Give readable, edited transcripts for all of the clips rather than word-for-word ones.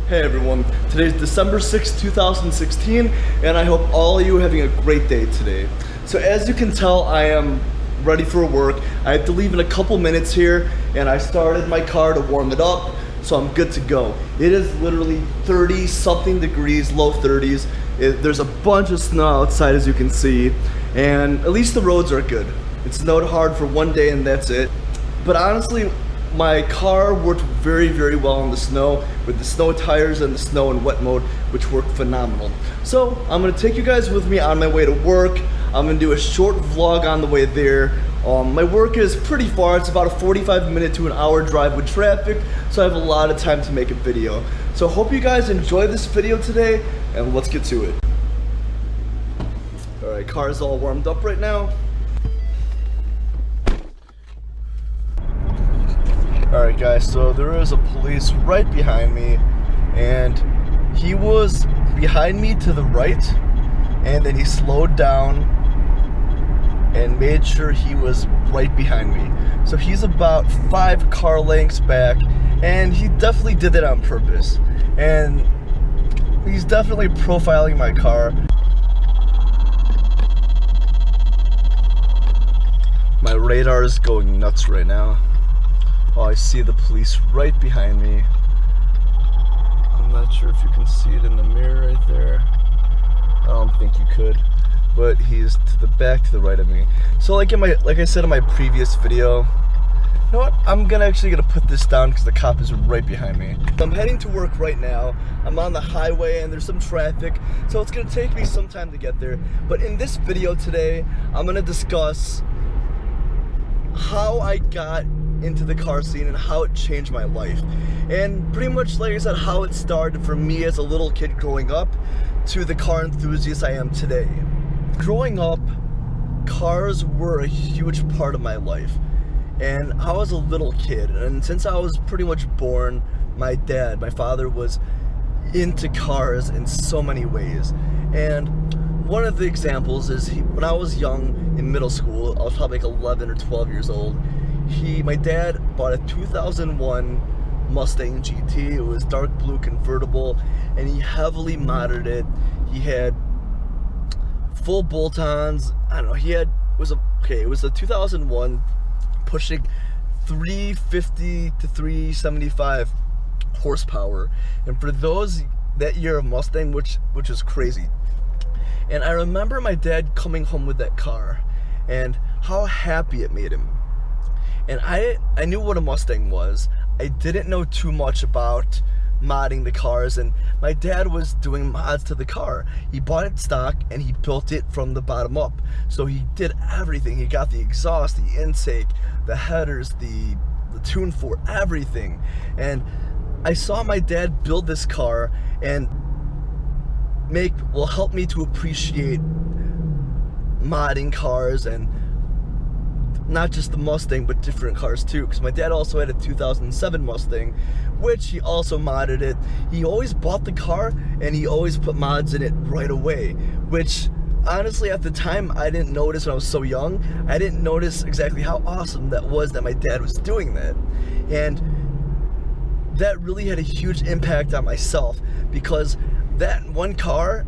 Hey everyone, today's December 6th, 2016, and I hope all of you are having a great day today. So as you can tell, I am ready for work. I have to leave in a couple minutes here, and I started my car to warm it up, so I'm good to go. It is literally 30 something degrees, low 30s. There's a bunch of snow outside, as you can see, and at least the roads are good. It snowed hard for one day and that's it. But honestly, my car worked very, very well in the snow with the snow tires and the snow and wet mode, which worked phenomenal. So I'm gonna take you guys with me on my way to work. I'm gonna do a short vlog on the way there. My work is pretty far. It's about a 45-minute to an hour drive with traffic, so I have a lot of time to make a video. So hope you guys enjoy this video today, and let's get to it. All right, car is all warmed up right now. Alright guys, so there is a police right behind me, and he was behind me to the right, and then he slowed down and made sure he was right behind me. So he's about 5 car lengths back, and he definitely did that on purpose. And he's definitely profiling my car. My radar is going nuts right now. Oh, I see the police right behind me. I'm not sure if you can see it in the mirror right there. I don't think you could, but he's to the back, to the right of me. So like I said in my previous video, you know what? I'm actually gonna put this down because the cop is right behind me. I'm heading to work right now. I'm on the highway and there's some traffic, so it's gonna take me some time to get there. But in this video today, I'm gonna discuss how I got into the car scene and how it changed my life, and pretty much, like I said, how it started for me as a little kid growing up to the car enthusiast I am today. Growing up, cars were a huge part of my life, and I was a little kid, and since I was pretty much born, my father was into cars in so many ways. And one of the examples is when I was young in middle school, I was probably like 11 or 12 years old. My dad bought a 2001 Mustang GT. It was dark blue convertible, and he heavily modded it. He had full bolt-ons. I don't know. It was a 2001 pushing 350 to 375 horsepower, and for that year of Mustang, which is crazy. And I remember my dad coming home with that car, and how happy it made him. And I knew what a Mustang was. I didn't know too much about modding the cars, and my dad was doing mods to the car. He bought it stock and he built it from the bottom up. So he did everything. He got the exhaust, the intake, the headers, the tune for everything. And I saw my dad build this car and help me to appreciate modding cars, and not just the Mustang, but different cars too, because my dad also had a 2007 Mustang, which he also modded it. He always bought the car, and he always put mods in it right away, which honestly at the time I didn't notice. When I was so young, I didn't notice exactly how awesome that was that my dad was doing that. And that really had a huge impact on myself, because that one car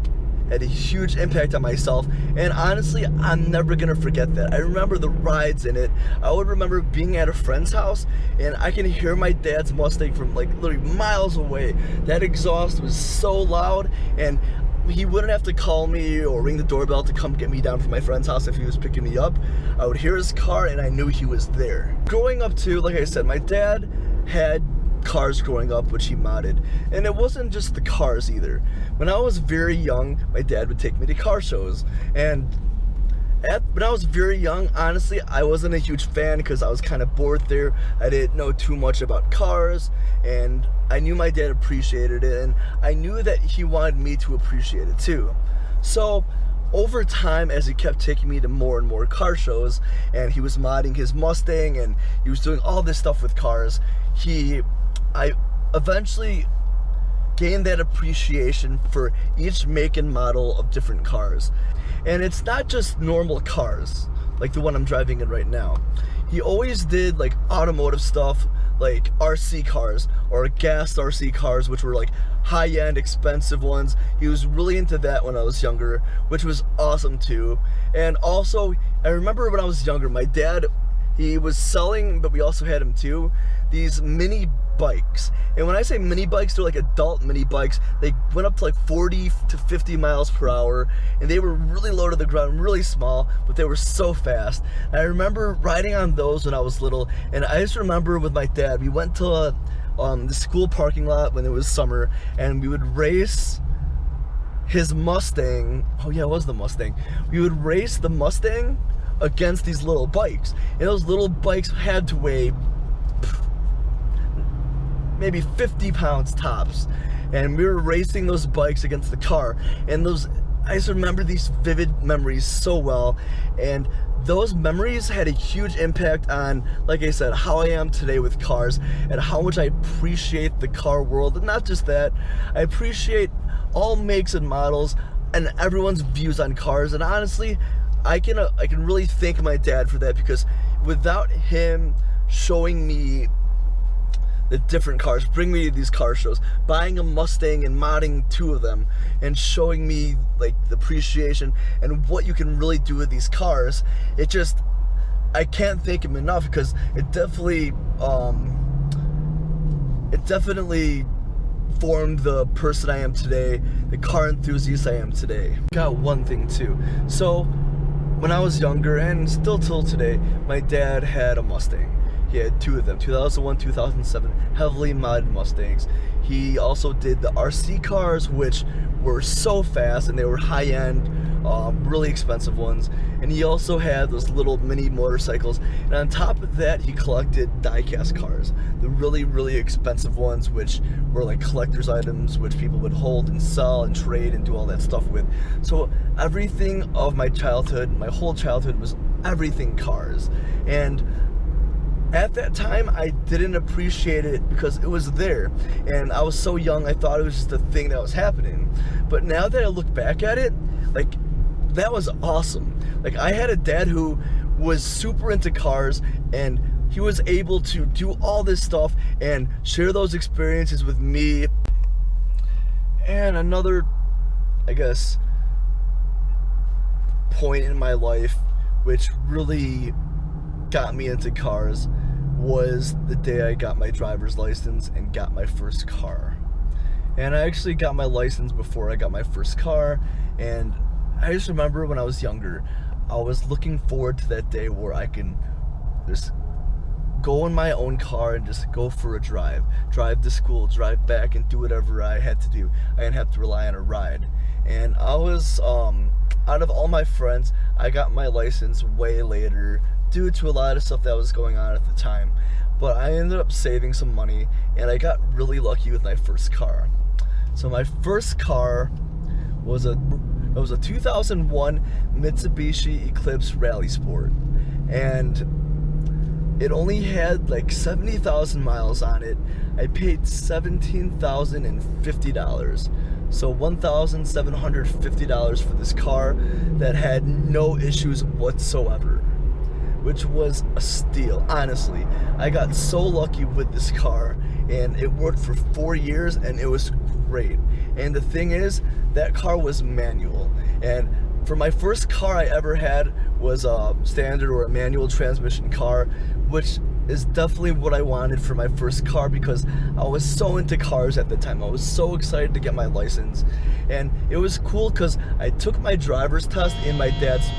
had a huge impact on myself, and honestly, I'm never gonna forget that. I remember the rides in it. I would remember being at a friend's house, and I can hear my dad's Mustang from like literally miles away. That exhaust was so loud, and he wouldn't have to call me or ring the doorbell to come get me down from my friend's house if he was picking me up. I would hear his car, and I knew he was there. Growing up too, like I said, my dad had cars growing up, which he modded, and it wasn't just the cars either. When I was very young, my dad would take me to car shows, and when I was very young, honestly, I wasn't a huge fan because I was kind of bored there. I didn't know too much about cars, and I knew my dad appreciated it, and I knew that he wanted me to appreciate it too. So over time, as he kept taking me to more and more car shows, and he was modding his Mustang, and he was doing all this stuff with cars, I eventually gained that appreciation for each make and model of different cars. And it's not just normal cars like the one I'm driving in right now. he always did like automotive stuff, like RC cars or gas RC cars, which were like high-end expensive ones. He was really into that when I was younger, which was awesome too. And also, I remember when I was younger, my dad, he was selling, but we also had him too, these mini bikes. And when I say mini bikes, they're like adult mini bikes. They went up to like 40 to 50 miles per hour, and they were really low to the ground, really small, but they were so fast. And I remember riding on those when I was little, and I just remember with my dad, we went to the school parking lot when it was summer, and we would race his Mustang. Oh yeah, it was the Mustang. We would race the Mustang against these little bikes, and those little bikes had to weigh maybe 50 pounds tops, and we were racing those bikes against the car. And I just remember these vivid memories so well, and those memories had a huge impact on, like I said, how I am today with cars and how much I appreciate the car world. And not just that, I appreciate all makes and models and everyone's views on cars. And honestly, I can really thank my dad for that, because without him showing me the different cars, bring me to these car shows, buying a Mustang and modding 2 of them, and showing me like the appreciation and what you can really do with these cars, I can't thank him enough, because it definitely formed the person I am today, the car enthusiast I am today. Got one thing too. So when I was younger, and still till today, my dad had a Mustang. He had 2 of them, 2001, 2007, heavily modded Mustangs. He also did the RC cars, which were so fast, and they were high-end, really expensive ones. And he also had those little mini motorcycles. And on top of that, he collected die-cast cars, the really, really expensive ones, which were like collector's items, which people would hold and sell and trade and do all that stuff with. So everything of my childhood, my whole childhood, was everything cars. And at that time, I didn't appreciate it because it was there, and I was so young, I thought it was just a thing that was happening. But now that I look back at it, like, that was awesome. Like, I had a dad who was super into cars, and he was able to do all this stuff and share those experiences with me. And another, I guess, point in my life which really got me into cars was the day I got my driver's license and got my first car. And I actually got my license before I got my first car, and I just remember when I was younger, I was looking forward to that day where I can just go in my own car and just go for a drive to school, drive back, and do whatever I had to do. I didn't have to rely on a ride. And I was, out of all my friends, I got my license way later due to a lot of stuff that was going on at the time. But I ended up saving some money, and I got really lucky with my first car. So my first car was a 2001 Mitsubishi Eclipse Rally Sport, and it only had like 70,000 miles on it. I paid $17,050, so $1,750 for this car that had no issues whatsoever, which was a steal. Honestly, I got so lucky with this car, and it worked for 4 years, and it was great. And the thing is, that car was manual, and for my first car I ever had was a standard or a manual transmission car, which is definitely what I wanted for my first car because I was so into cars at the time. I was so excited to get my license, and it was cool because I took my driver's test in my dad's...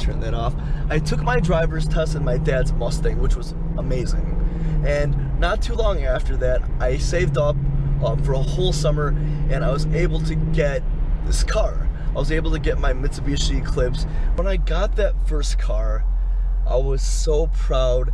Turn that off. I took my driver's test in my dad's Mustang, which was amazing. And not too long after that, I saved up for a whole summer, and I was able to get this car. I was able to get my Mitsubishi Eclipse. When I got that first car, I was so proud,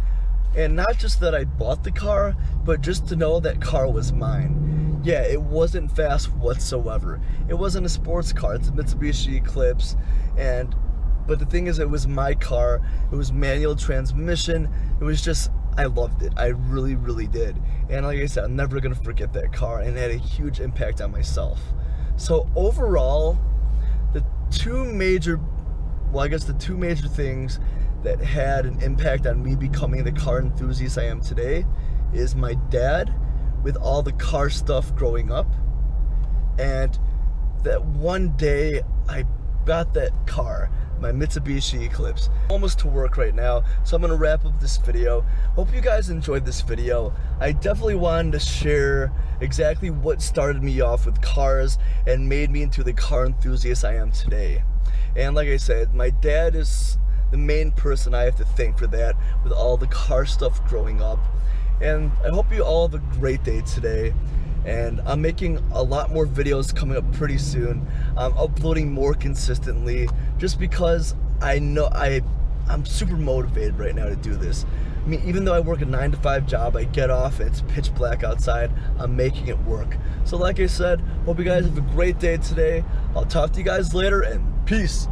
and not just that I bought the car, but just to know that car was mine. Yeah, it wasn't fast whatsoever. It wasn't a sports car. It's a Mitsubishi Eclipse, but the thing is, it was my car. It was manual transmission. It was just, I loved it. I really, really did. And like I said, I'm never gonna forget that car, and it had a huge impact on myself. So overall, the two major well, I guess the two major things that had an impact on me becoming the car enthusiast I am today is my dad with all the car stuff growing up, and that one day I got that car, my Mitsubishi Eclipse. Almost to work right now, so I'm gonna wrap up this video. Hope you guys enjoyed this video. I definitely wanted to share exactly what started me off with cars and made me into the car enthusiast I am today. And like I said, my dad is the main person I have to thank for that, with all the car stuff growing up. And I hope you all have a great day today. And I'm making a lot more videos coming up pretty soon. I'm uploading more consistently just because I know I'm super motivated right now to do this. I mean, even though I work a 9-to-5 job, I get off and it's pitch black outside, I'm making it work. So like I said, hope you guys have a great day today. I'll talk to you guys later, and peace.